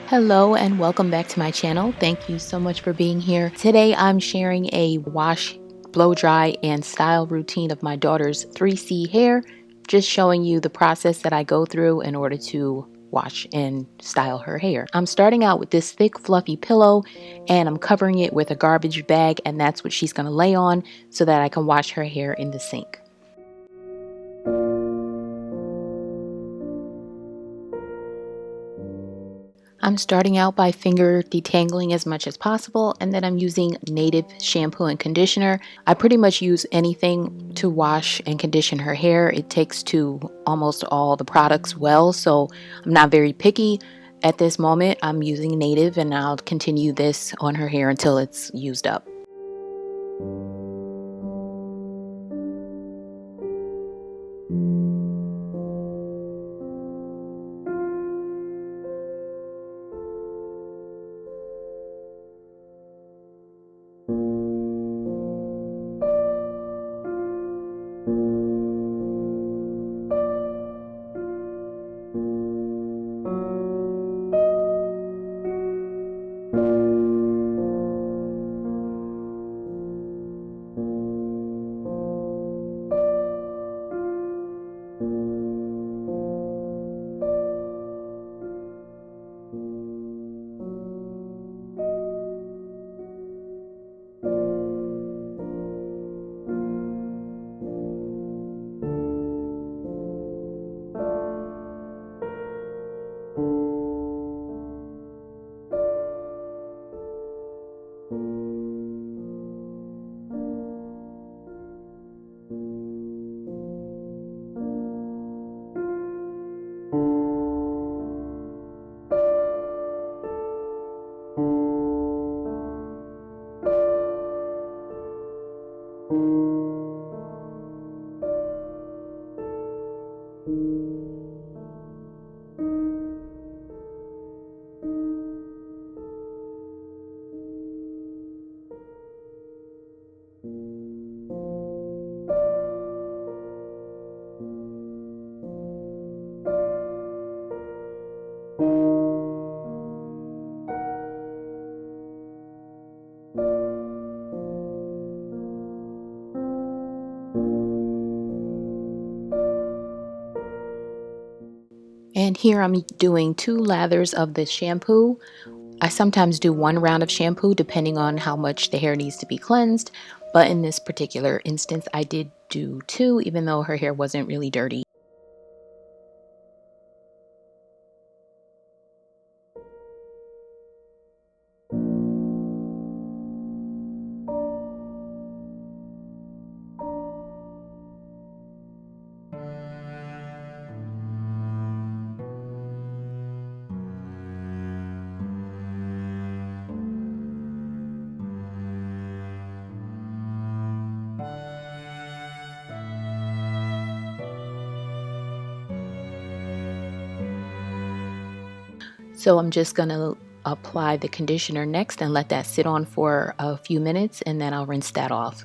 Hello and welcome back to my channel. Thank you so much for being here. Today I'm sharing a wash, blow dry, and style routine of my daughter's 3C hair, just showing you the process that I go through in order to wash and style her hair. I'm starting out with this thick fluffy pillow and I'm covering it with a garbage bag, and that's what she's going to lay on so that I can wash her hair in the sink. I'm starting out by finger detangling as much as possible, and then I'm using native shampoo and conditioner. I pretty much use anything to wash and condition her hair. It takes to almost all the products well, so I'm not very picky. At this moment, I'm using native, and I'll continue this on her hair until it's used up. And here I'm doing 2 lathers of the shampoo. I sometimes do 1 round of shampoo depending on how much the hair needs to be cleansed, but in this particular instance I did do 2 even though her hair wasn't really dirty. So I'm just going to apply the conditioner next and let that sit on for a few minutes, and then I'll rinse that off.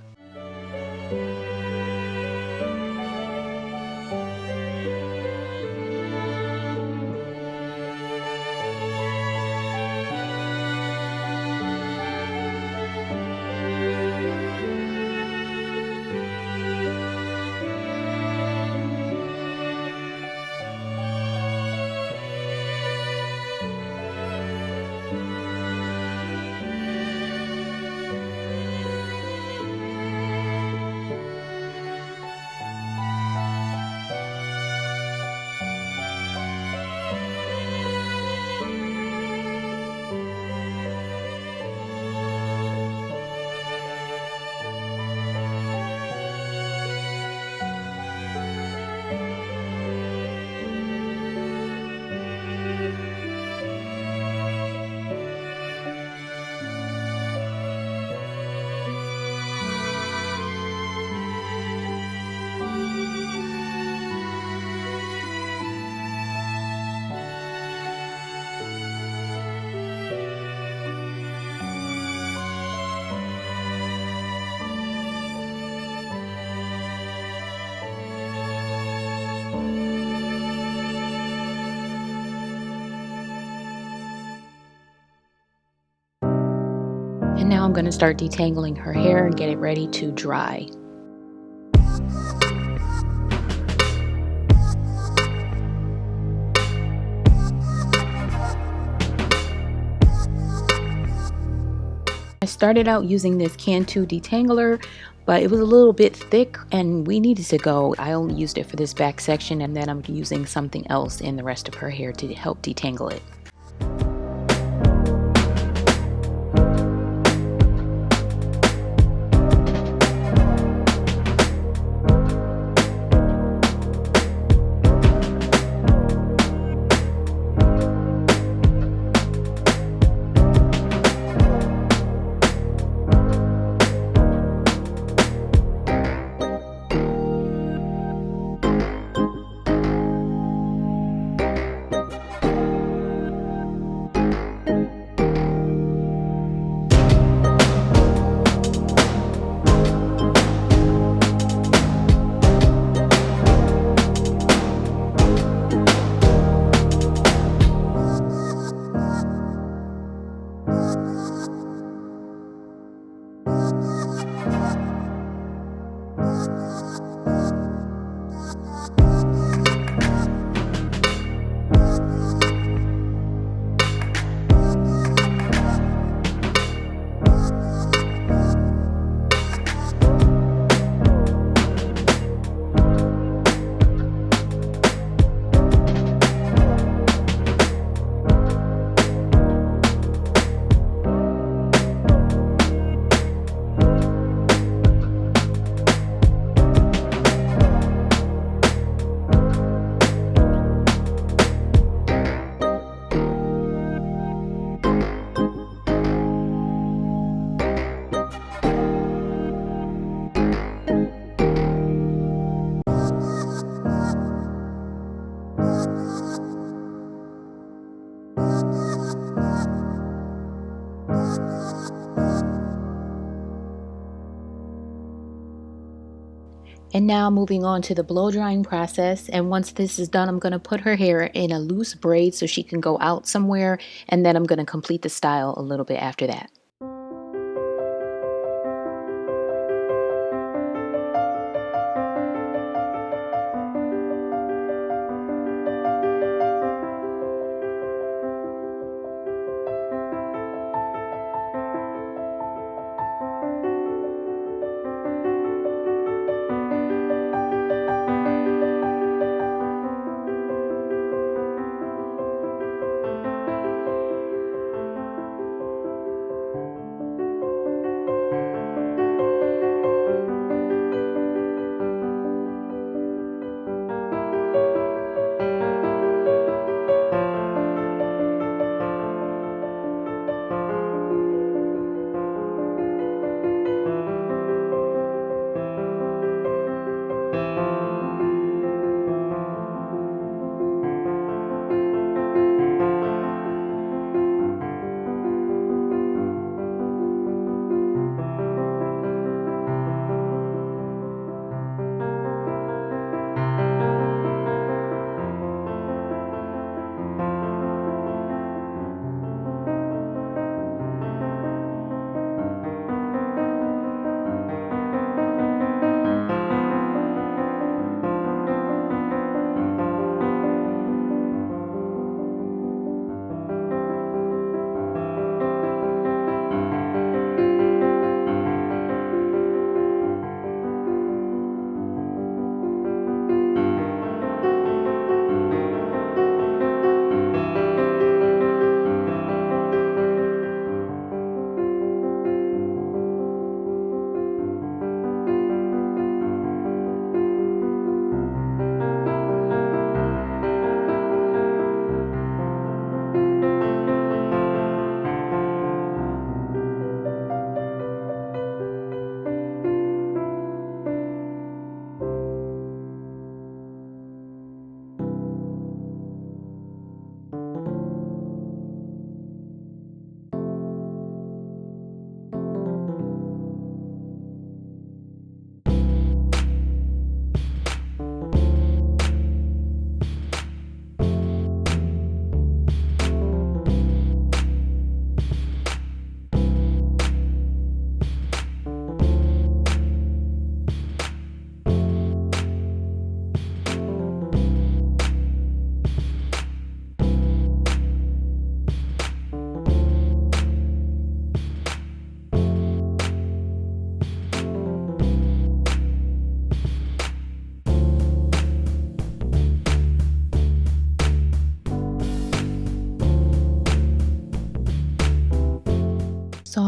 And now I'm going to start detangling her hair and get it ready to dry. I started out using this Cantu detangler, but it was a little bit thick and we needed to go. I only used it for this back section, and then I'm using something else in the rest of her hair to help detangle it. And now moving on to the blow drying process. And once this is done, I'm going to put her hair in a loose braid so she can go out somewhere. And then I'm going to complete the style a little bit after that.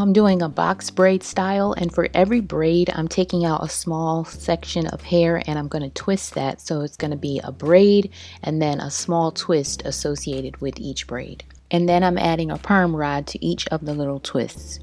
I'm doing a box braid style, and for every braid I'm taking out a small section of hair and I'm going to twist that, so it's going to be a braid and then a small twist associated with each braid. And then I'm adding a perm rod to each of the little twists.